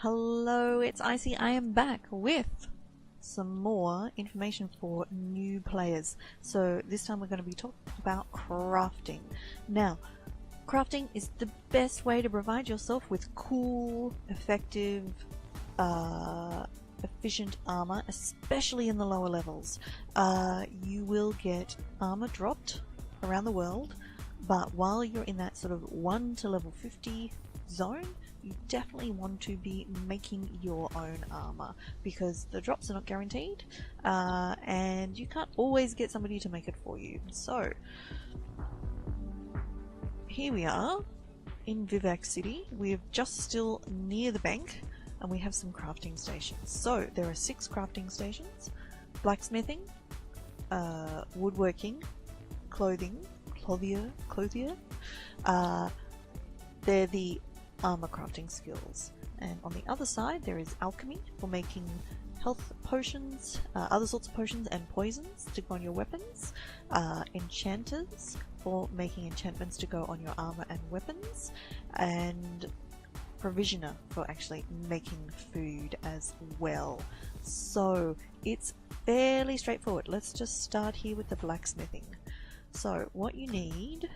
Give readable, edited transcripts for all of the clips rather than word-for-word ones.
Hello, it's Icy. I am back with some more information for new players. So this time we're going to be talking about crafting. Now, crafting is the best way to provide yourself with cool, effective, efficient armor, especially in the lower levels. You will get armor dropped around the world, but while you're in that sort of 1 to level 50 zone, you definitely want to be making your own armor because the drops are not guaranteed, and you can't always get somebody to make it for you. So here we are in Vivek City. We're just still near the bank and we have some crafting stations. So there are 6 crafting stations: blacksmithing, woodworking, clothier. They're the armor crafting skills. And on the other side there is alchemy for making health potions, other sorts of potions and poisons to go on your weapons, enchanters for making enchantments to go on your armor and weapons, and provisioner for actually making food as well. So it's fairly straightforward. Let's just start here with the blacksmithing. So what you need,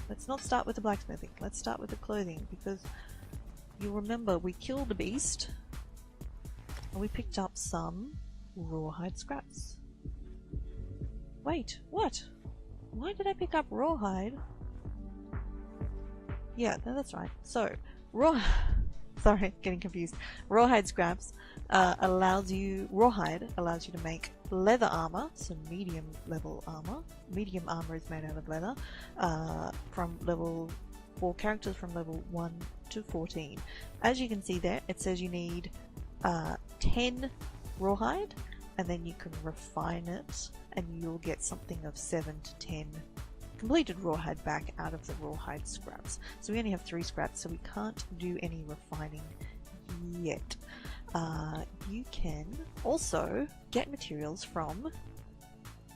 let's not start with the blacksmithing, let's start with the clothing, because you'll remember we killed a beast and we picked up some rawhide scraps. Wait, what? Why did I pick up rawhide? Yeah, no, that's right. So, sorry, getting confused. Rawhide scraps rawhide allows you to make leather armor, so medium level armor. Medium armor is made out of leather, for characters from level 1 to 14. As you can see there, it says you need 10 rawhide, and then you can refine it and you'll get something of 7 to 10 completed rawhide back out of the rawhide scraps. So we only have 3 scraps, so we can't do any refining yet. You can also get materials from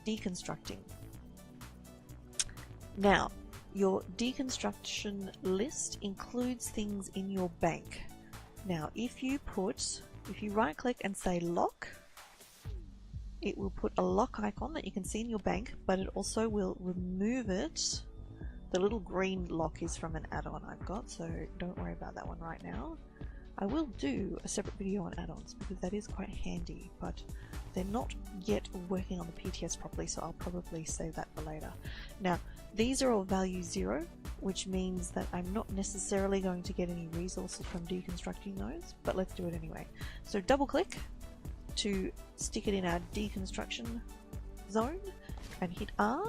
Deconstructing. Now, your Deconstruction list includes things in your bank. Now, if you right click and say lock, it will put a lock icon that you can see in your bank, but it also will remove it. The little green lock is from an add-on I've got, so don't worry about that one right now. I will do a separate video on add-ons because that is quite handy, but they're not yet working on the PTS properly, so I'll probably save that for later. Now, these are all value 0, which means that I'm not necessarily going to get any resources from deconstructing those, but let's do it anyway. So double click to stick it in our deconstruction zone and hit R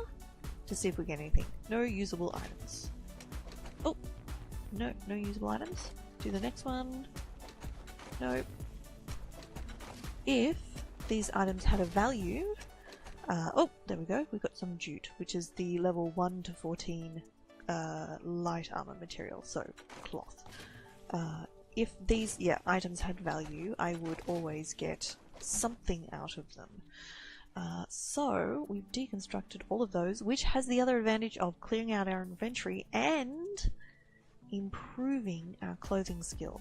to see if we get anything. No usable items. Oh, no usable items. Do the next one. Nope. If these items had a value, oh, there we go. We've got some jute, which is the level 1 to 14 light armor material, so cloth. If these items had value, I would always get something out of them. So we've deconstructed all of those, which has the other advantage of clearing out our inventory and improving our clothing skill.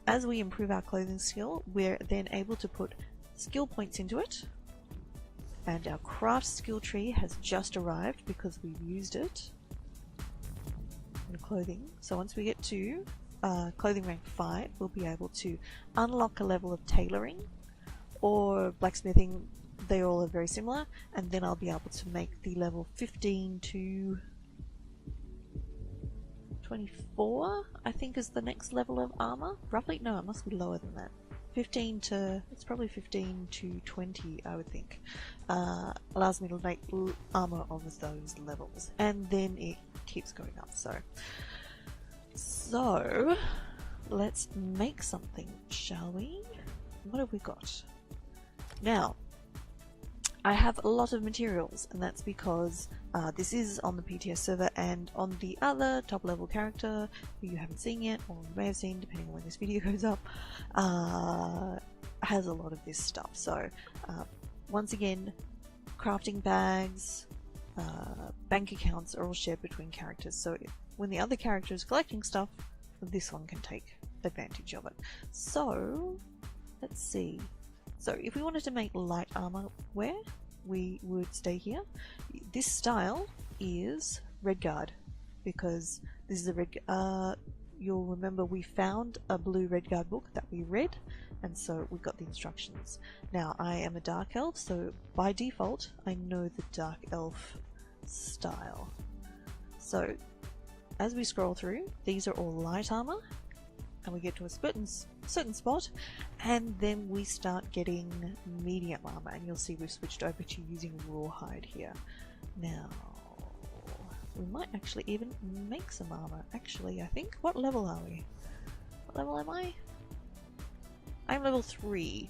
As we improve our clothing skill, we're then able to put skill points into it, and our craft skill tree has just arrived because we've used it in clothing. So once we get to clothing rank 5, we'll be able to unlock a level of tailoring or blacksmithing. They all are very similar, and then I'll be able to make the level 15 to 24, I think, is the next level of armor. Roughly, no, it must be lower than that. 15 to, it's probably 15 to 20, I would think. Allows me to make armor of those levels, and then it keeps going up. So let's make something, shall we? What have we got? Now, I have a lot of materials, and that's because this is on the PTS server, and on the other top level character who you haven't seen yet, or you may have seen depending on when this video goes up, has a lot of this stuff. So once again, crafting bags, bank accounts are all shared between characters, so when the other character is collecting stuff, this one can take advantage of it. So let's see. So if we wanted to make light armor wear, we would stay here. This style is red guard, because this is a red. You'll remember we found a blue red guard book that we read, and so we got the instructions. Now I am a dark elf, so by default I know the dark elf style. So as we scroll through, these are all light armor, and we get to a certain spot, and then we start getting medium armor, and you'll see we've switched over to using rawhide here. Now we might actually even make some armor. Actually, I think. What level are we? What level am I? I'm level 3.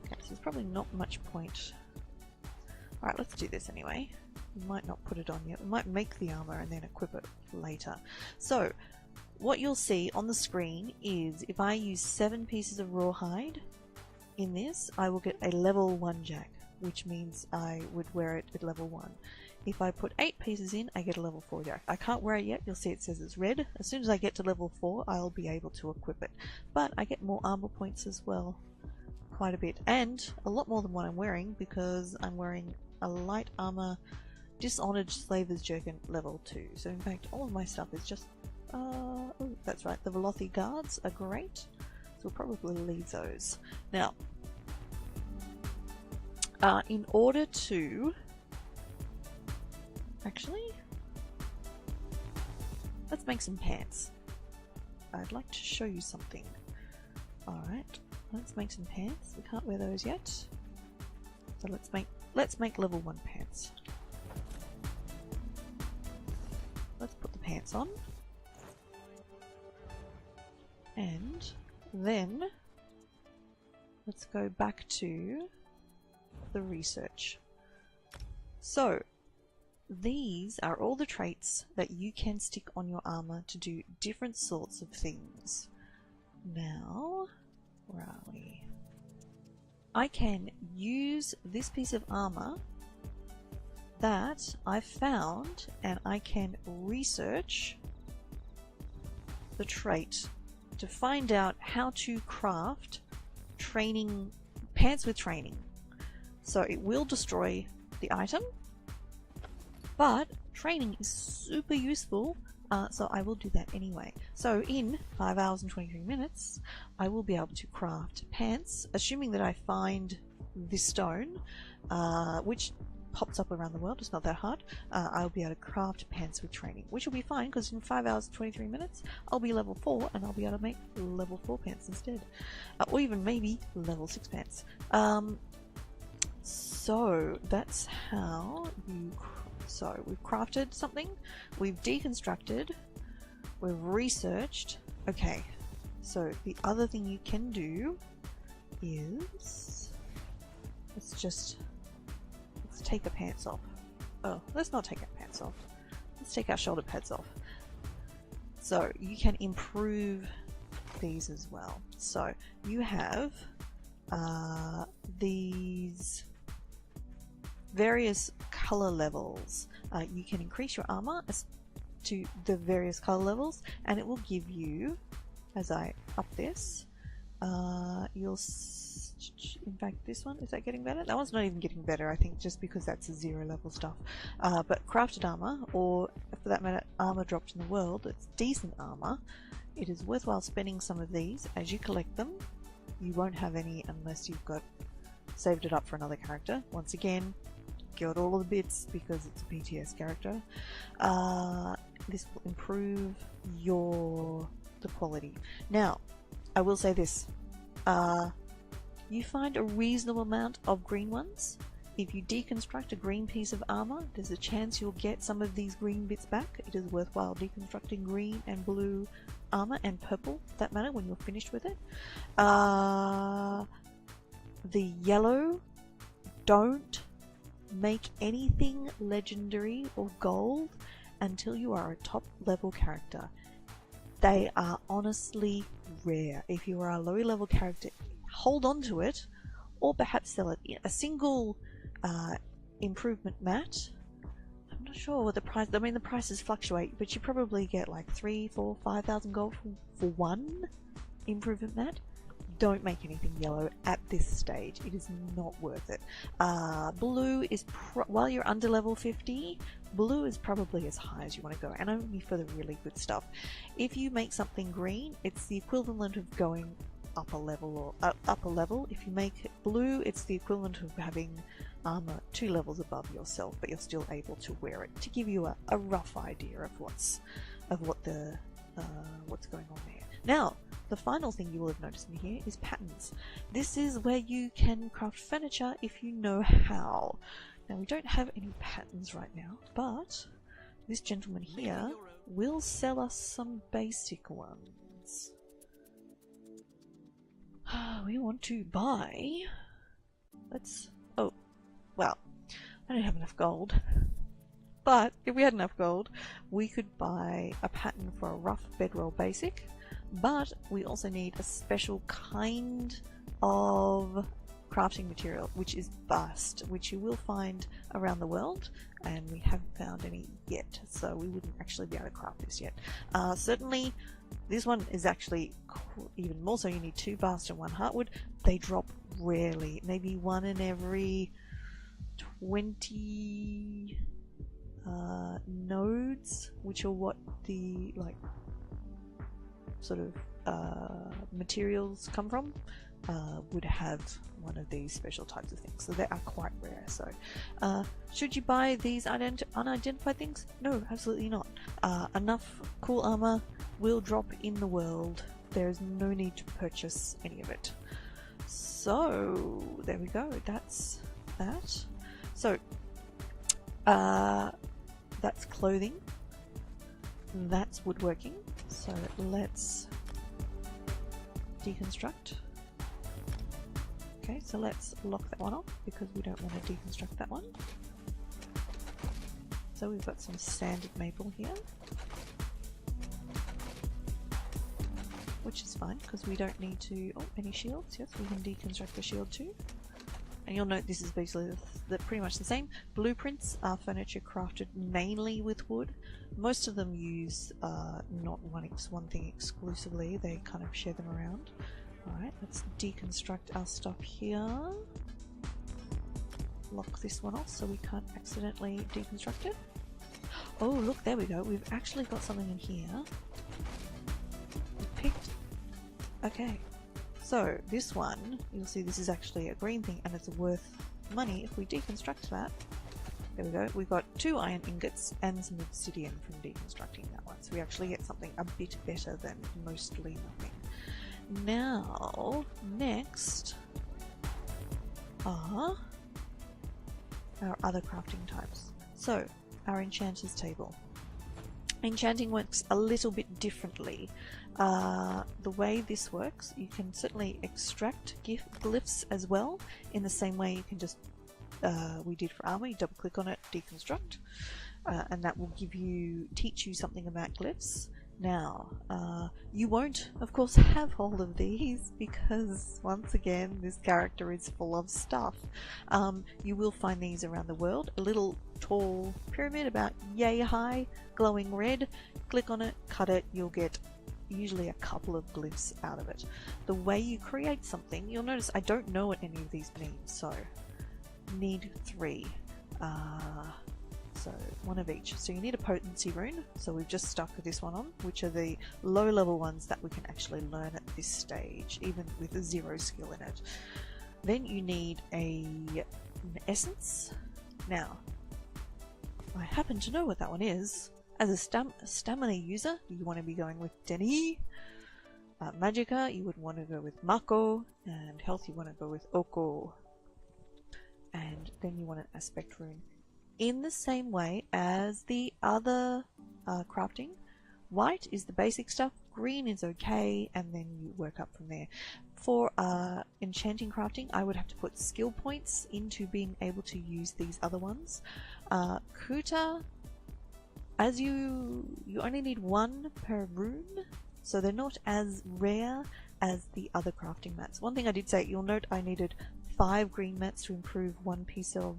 Okay, so there's probably not much point. Alright, let's do this anyway. We might not put it on yet. We might make the armor and then equip it later. So, what you'll see on the screen is if I use 7 pieces of rawhide in this, I will get a level 1 jack, which means I would wear it at level 1. If I put 8 pieces in, I get a level 4 jack. I can't wear it yet. You'll see it says it's red. As soon as I get to level 4, I'll be able to equip it. But I get more armor points as well. Quite a bit. And a lot more than what I'm wearing, because I'm wearing a light armor Dishonored Slaver's Jerkin level 2. So in fact, all of my stuff is just... oh, that's right. The Velothi guards are great. So we'll probably leave those. Now, in order to... Actually, let's make some pants. I'd like to show you something. Alright, let's make some pants. We can't wear those yet. So let's make level 1 pants. Let's put the pants on. And then let's go back to the research. So these are all the traits that you can stick on your armor to do different sorts of things. Now, where are we? I can use this piece of armor that I've found, and I can research the trait to find out how to craft training pants with training. So it will destroy the item, but training is super useful, so I will do that anyway. So in 5 hours and 23 minutes, I will be able to craft pants, assuming that I find this stone, which pops up around the world. It's not that hard. I'll be able to craft pants with training, which will be fine, because in 5 hours and 23 minutes, I'll be level 4, and I'll be able to make level 4 pants instead. Or even maybe level 6 pants. So that's how you... So we've crafted something, we've deconstructed, we've researched. Okay, so the other thing you can do is, let's take the pants off. Oh, let's not take our pants off. Let's take our shoulder pads off. So you can improve these as well. So you have these various color levels. You can increase your armor to the various color levels, and it will give you, as I up this, in fact this one, is that getting better? That one's not even getting better, I think, just because that's a 0 level stuff. But crafted armor, or for that matter armor dropped in the world, it's decent armor. It is worthwhile spending some of these as you collect them. You won't have any unless you've got saved it up for another character. Once again, got all of the bits because it's a PTS character. This will improve the quality. Now, I will say this. You find a reasonable amount of green ones. If you deconstruct a green piece of armor, there's a chance you'll get some of these green bits back. It is worthwhile deconstructing green and blue armor, and purple, for that matter, when you're finished with it. The yellow, don't make anything legendary or gold until you are a top level character. They are honestly rare. If you are a low level character, hold on to it, or perhaps sell it. A single improvement mat, I'm not sure what the price, I mean the prices fluctuate, but you probably get like 3, 4, 5,000 gold for one improvement mat. Don't make anything yellow at this stage. It is not worth it. Blue is, while you're under level 50, blue is probably as high as you want to go, and only for the really good stuff. If you make something green, it's the equivalent of going upper level or upper level. If you make it blue, it's the equivalent of having armor 2 levels above yourself, but you're still able to wear it, to give you a rough idea of what's going on there. Now, the final thing you will have noticed in here is patterns. This is where you can craft furniture if you know how. Now, we don't have any patterns right now, but this gentleman here will sell us some basic ones. We want to buy... oh, well, I don't have enough gold. But if we had enough gold, we could buy a pattern for a rough bedroll basic. But we also need a special kind of crafting material, which is bast, which you will find around the world, and we haven't found any yet, so we wouldn't actually be able to craft this yet. Certainly, this one is actually even more so. You need 2 bast and 1 heartwood. They drop rarely, maybe 1 in every 20 nodes, which are what the sort of materials come from, would have one of these special types of things, so they are quite rare. So should you buy these unidentified things? No, absolutely not. Enough cool armor will drop in the world. There is no need to purchase any of it. So there we go, that's that. So that's clothing, that's woodworking. So let's deconstruct. Okay, so let's lock that one off because we don't want to deconstruct that one. So we've got some sanded maple here, which is fine because we don't need to... oh, any shields? Yes, we can deconstruct the shield too. And you'll note this is basically pretty much the same. Blueprints are furniture crafted mainly with wood. Most of them use not one thing exclusively, they kind of share them around. Alright, let's deconstruct our stuff here. Lock this one off so we can't accidentally deconstruct it. Oh look, there we go, we've actually got something in here. We picked... okay. So this one, you'll see this is actually a green thing and it's worth money. If we deconstruct that, there we go, we've got 2 iron ingots and some obsidian from deconstructing that one. So we actually get something a bit better than mostly nothing. Now, next are our other crafting types. So, our Enchanter's Table. Enchanting works a little bit differently. The way this works, you can certainly extract glyphs as well, in the same way you can just, we did for armor, you double click on it, deconstruct, and that will teach you something about glyphs. Now, you won't, of course, have all of these because, once again, this character is full of stuff. You will find these around the world. A little tall pyramid about yay high, glowing red. Click on it, cut it, you'll get usually a couple of glyphs out of it. The way you create something, you'll notice I don't know what any of these mean, so need 3. So 1 of each. So you need a potency rune, so we've just stuck this one on, which are the low level ones that we can actually learn at this stage, even with 0 skill in it. Then you need an essence. Now, I happen to know what that one is. As a stamina user, you want to be going with Denny. Magicka, you would want to go with Mako, and health, you want to go with Oko. And then you want an aspect rune. In the same way as the other crafting, white is the basic stuff, green is okay, and then you work up from there. For enchanting crafting, I would have to put skill points into being able to use these other ones. Kuta, as you only need 1 per rune, so they're not as rare as the other crafting mats. One thing I did say, you'll note I needed 5 green mats to improve 1 piece of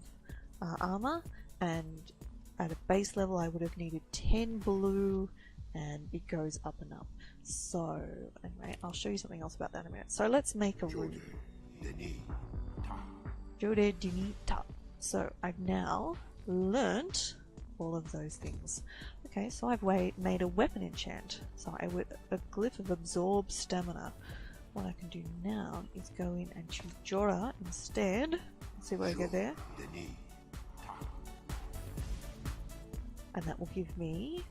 armor, and at a base level I would have needed 10 blue and it goes up and up. So anyway, I'll show you something else about that in a minute. So let's make a rune. Jode Dinita. So I've now learnt all of those things. Okay, so I've made a weapon enchant. So a glyph of absorb stamina. What I can do now is go in and choose Jorah instead. Let's see what I get there. And that will give me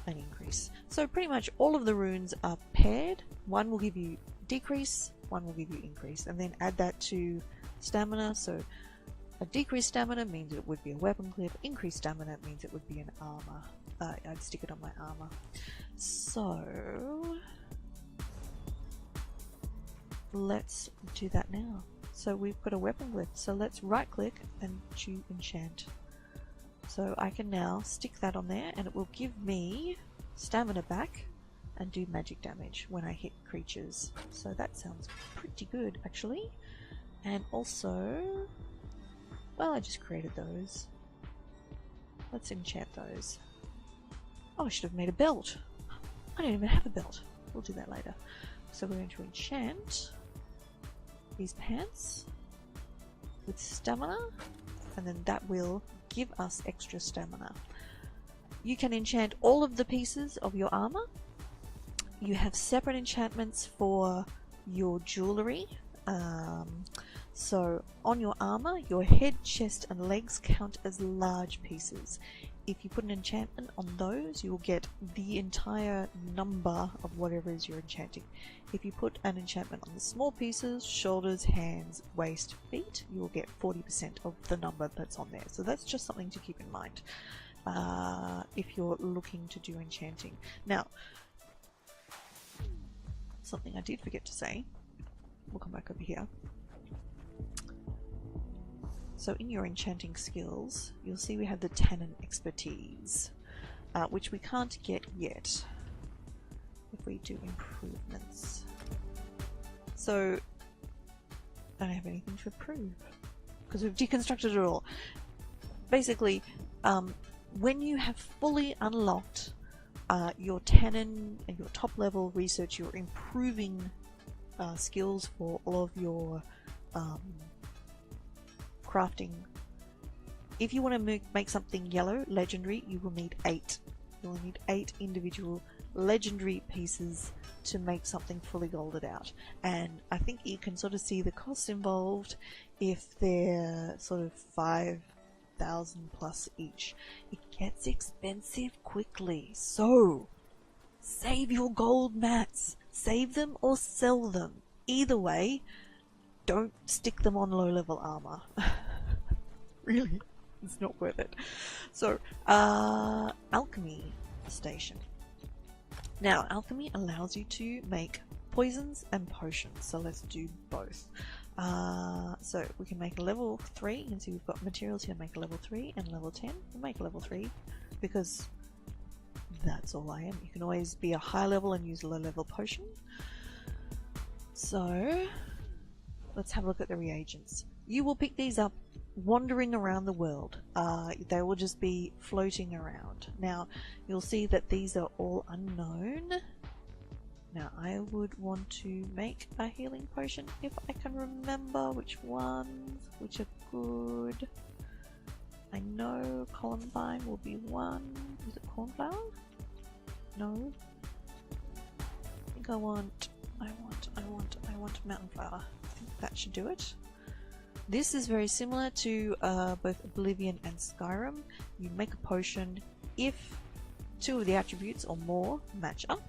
an increase. So pretty much all of the runes are paired. One will give you decrease, one will give you increase, and then add that to stamina. So a decreased stamina means it would be a weapon clip, increased stamina means it would be an armor. I'd stick it on my armor. So let's do that now. So we've got a weapon glyph, so let's right click and choose enchant. So I can now stick that on there and it will give me stamina back and do magic damage when I hit creatures. So that sounds pretty good actually. And also, well, I just created those. Let's enchant those. Oh, I should have made a belt. I don't even have a belt. We'll do that later. So we're going to enchant these pants with stamina, and then that will give us extra stamina. You can enchant all of the pieces of your armor. You have separate enchantments for your jewelry. So on your armor, your head, chest and legs count as large pieces. If you put an enchantment on those, you'll get the entire number of whatever it is you're enchanting. If you put an enchantment on the small pieces, shoulders, hands, waist, feet, you'll get 40% of the number that's on there. So that's just something to keep in mind if you're looking to do enchanting. Now, something I did forget to say, we'll come back over here. So in your enchanting skills, you'll see we have the Tannin expertise, which we can't get yet if we do improvements. So I don't have anything to prove because we've deconstructed it all. Basically, when you have fully unlocked your Tannin and your top level research, you're improving skills for all of your crafting. If you want to make something yellow, legendary, you will need 8. You will need 8 individual legendary pieces to make something fully golded out. And I think you can sort of see the cost involved if they're sort of 5,000 plus each. It gets expensive quickly. So save your gold mats. Save them or sell them. Either way, don't stick them on low-level armor. Really, it's not worth it. So, Alchemy Station. Now, alchemy allows you to make poisons and potions, so let's do both. So we can make a level 3. You can see we've got materials here to make a level 3 and level 10. We'll make a level 3 because that's all I am. You can always be a high level and use a low level potion. So let's have a look at the reagents. You will pick these up wandering around the world. They will just be floating around. Now you'll see that these are all unknown. Now I would want to make a healing potion if I can remember which ones, which are good. I know Columbine will be one. Is it cornflower? No. I think I want mountain flower. I think that should do it. This is very similar to both Oblivion and Skyrim. You make a potion. If 2 of the attributes or more match up,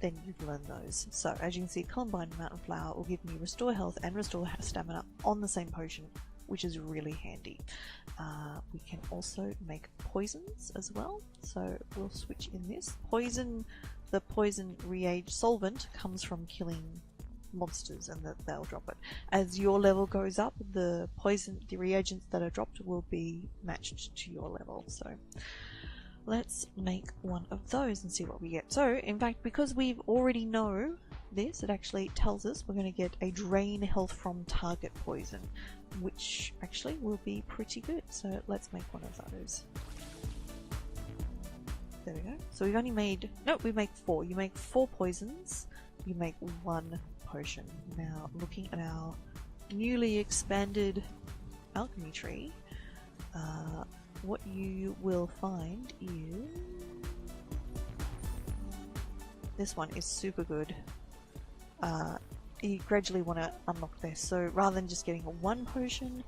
then you've learned those. So as you can see, Columbine and Mountain Flower will give me restore health and restore stamina on the same potion, which is really handy. We can also make poisons as well. So we'll switch in this. The poison reagent solvent comes from killing monsters and they'll drop it. As your level goes up, the reagents that are dropped will be matched to your level. So let's make one of those and see what we get. So in fact, because we've already know this, it actually tells us we're going to get a drain health from target poison, which actually will be pretty good. So let's make one of those. There we go. So we've only made, no, we make 4. You make 4 poisons, you make 1 potion. Now, looking at our newly expanded alchemy tree, what you will find is this one is super good. You gradually want to unlock this, so rather than just getting 1 potion,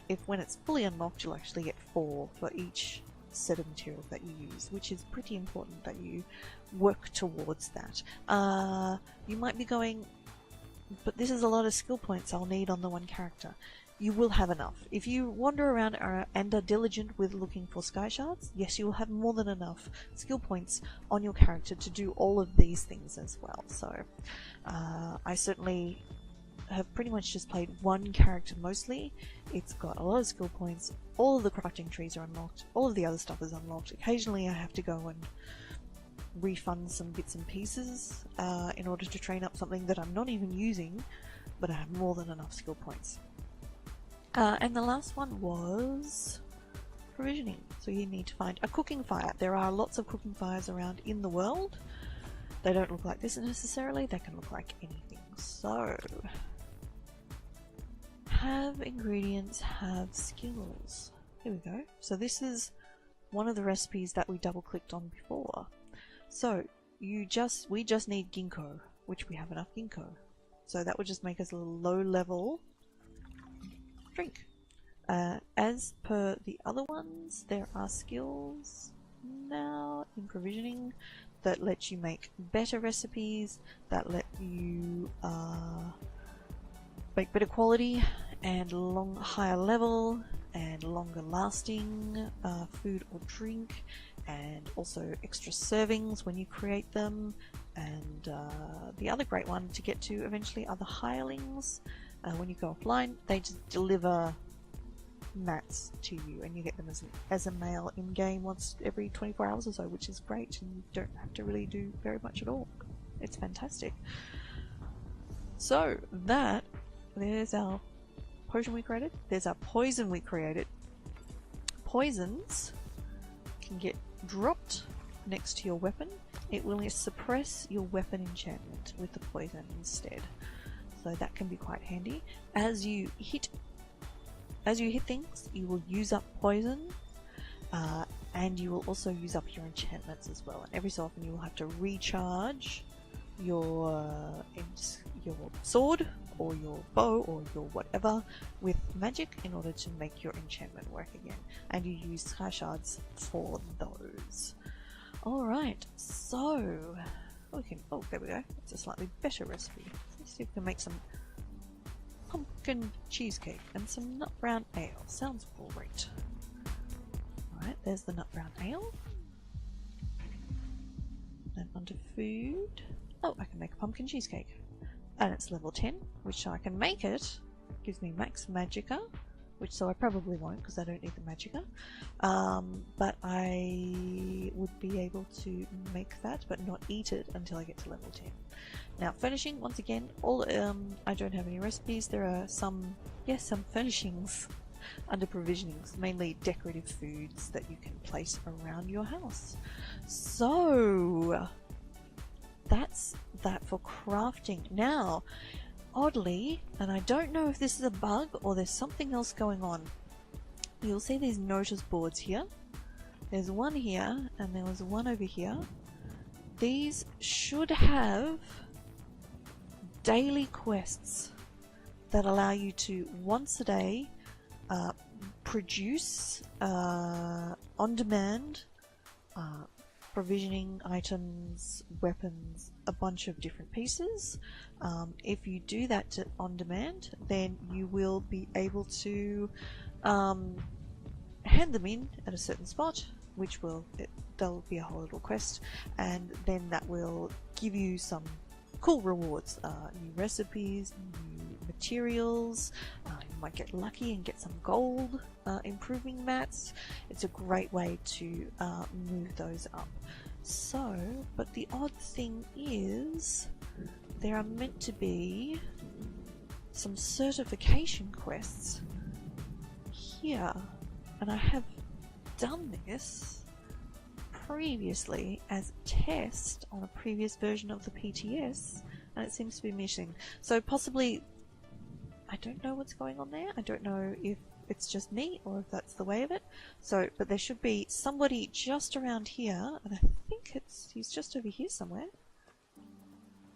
if when it's fully unlocked you'll actually get 4 for each set of materials that you use, which is pretty important that you work towards that. You might be going, but this is a lot of skill points I'll need on the one character. You will have enough. If you wander around and are diligent with looking for sky shards, yes, you will have more than enough skill points on your character to do all of these things as well. So I certainly have pretty much just played one character mostly. It's got a lot of skill points, all of the crafting trees are unlocked, all of the other stuff is unlocked. Occasionally I have to go and refund some bits and pieces in order to train up something that I'm not even using, but I have more than enough skill points. And the last one was provisioning. So you need to find a cooking fire. There are lots of cooking fires around in the world. They don't look like this necessarily, they can look like anything. So, have ingredients, have skills. Here we go. So this is one of the recipes that we double clicked on before. So we just need ginkgo, which we have enough ginkgo. So that would just make us a little low level drink. As per the other ones, there are skills now in provisioning that let you make better recipes, that let you make better quality and higher level and longer lasting food or drink, and also extra servings when you create them. And the other great one to get to eventually are the hirelings. When you go offline, they just deliver mats to you, and you get them as a mail in game once every 24 hours or so, which is great, and you don't have to really do very much at all. It's fantastic. So there's our potion we created, there's our poison we created. Poisons can get dropped next to your weapon. It will suppress your weapon enchantment with the poison instead. So that can be quite handy. As you hit things, you will use up poison, and you will also use up your enchantments as well. And every so often you will have to recharge your sword or your bow or your whatever with magic in order to make your enchantment work again. And you use sky shards for those. Alright, so there we go. It's a slightly better recipe. Let's see if we can make some pumpkin cheesecake and some nut brown ale. Sounds great. Alright, there's the nut brown ale. Then onto food. Oh, I can make a pumpkin cheesecake. And it's level 10, which I can make it. Gives me max magicka, so I probably won't because I don't need the magicka. But I would be able to make that, but not eat it until I get to level 10. Now, furnishing, once again, I don't have any recipes. There are some furnishings under provisionings, mainly decorative foods that you can place around your house. So that's that for crafting. Now, oddly, and I don't know if this is a bug or there's something else going on, you'll see these notice boards here. There's one here and there was one over here. These should have daily quests that allow you to once a day produce on demand provisioning items, weapons, a bunch of different pieces. If you do that on demand, then you will be able to hand them in at a certain spot, which there'll be a whole little quest, and then that will give you some cool rewards, new recipes, new materials. You might get lucky and get some gold improving mats. It's a great way to move those up. So, but the odd thing is there are meant to be some certification quests here, and I have done this previously as a test on a previous version of the PTS, and it seems to be missing. So possibly, I don't know what's going on there. I don't know if it's just me or if that's the way of it. So, but there should be somebody just around here, and I think he's just over here somewhere.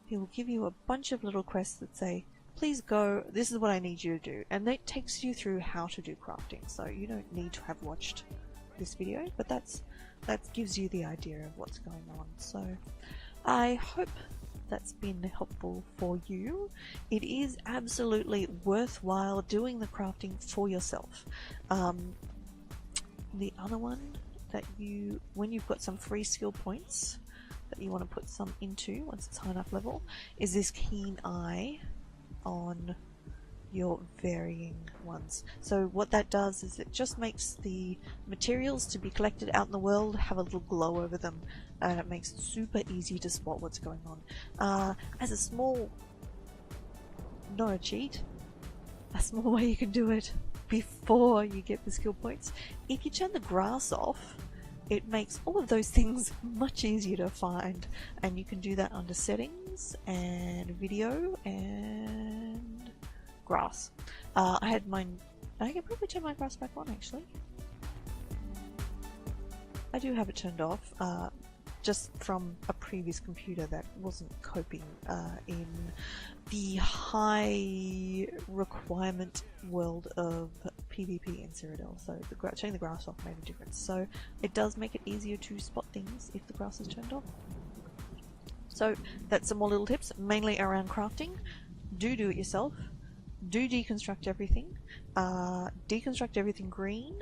He will give you a bunch of little quests that say, please go, this is what I need you to do. And that takes you through how to do crafting. So you don't need to have watched this video, but that gives you the idea of what's going on. So I hope that's been helpful for you. It is absolutely worthwhile doing the crafting for yourself. The other one that when you've got some free skill points that you want to put some into once it's high enough level, is this keen eye on your varying ones. So what that does is it just makes the materials to be collected out in the world have a little glow over them, and it makes it super easy to spot what's going on. As a small, not a cheat, a small way you can do it before you get the skill points, if you turn the grass off, it makes all of those things much easier to find, and you can do that under settings and video and grass. I can probably turn my grass back on actually. I do have it turned off, just from a previous computer that wasn't coping in the high requirement world of PvP in Cyrodiil. So turning the grass off made a difference. So it does make it easier to spot things if the grass is turned off. So that's some more little tips, mainly around crafting. Do it yourself. Do deconstruct everything. Deconstruct everything green.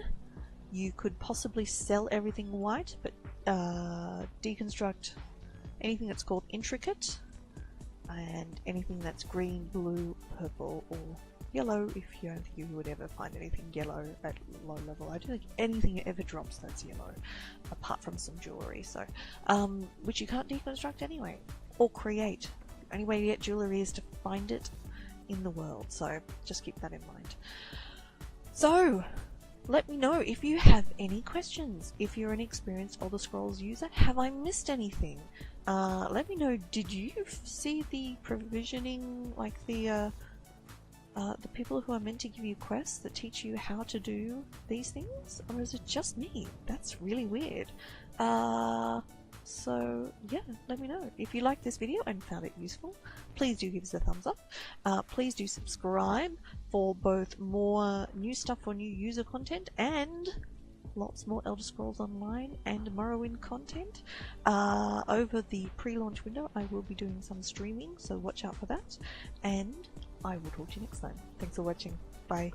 You could possibly sell everything white, but deconstruct anything that's called intricate, and anything that's green, blue, purple, or yellow. If you don't think you would ever find anything yellow at low level. I don't think anything ever drops that's yellow, apart from some jewelry. So, which you can't deconstruct anyway, or create. The only way to get jewelry is to find it in the world. So just keep that in mind. So let me know if you have any questions. If you're an experienced Elder Scrolls user, have I missed anything? Let me know, did you see the provisioning, like the people who are meant to give you quests that teach you how to do these things? Or is it just me? That's really weird. So yeah, let me know. If you liked this video and found it useful, please do give us a thumbs up. Please do subscribe for both more new stuff for new user content and lots more Elder Scrolls Online and Morrowind content. Over the pre-launch window I will be doing some streaming, so watch out for that, and I will talk to you next time. Thanks for watching. Bye.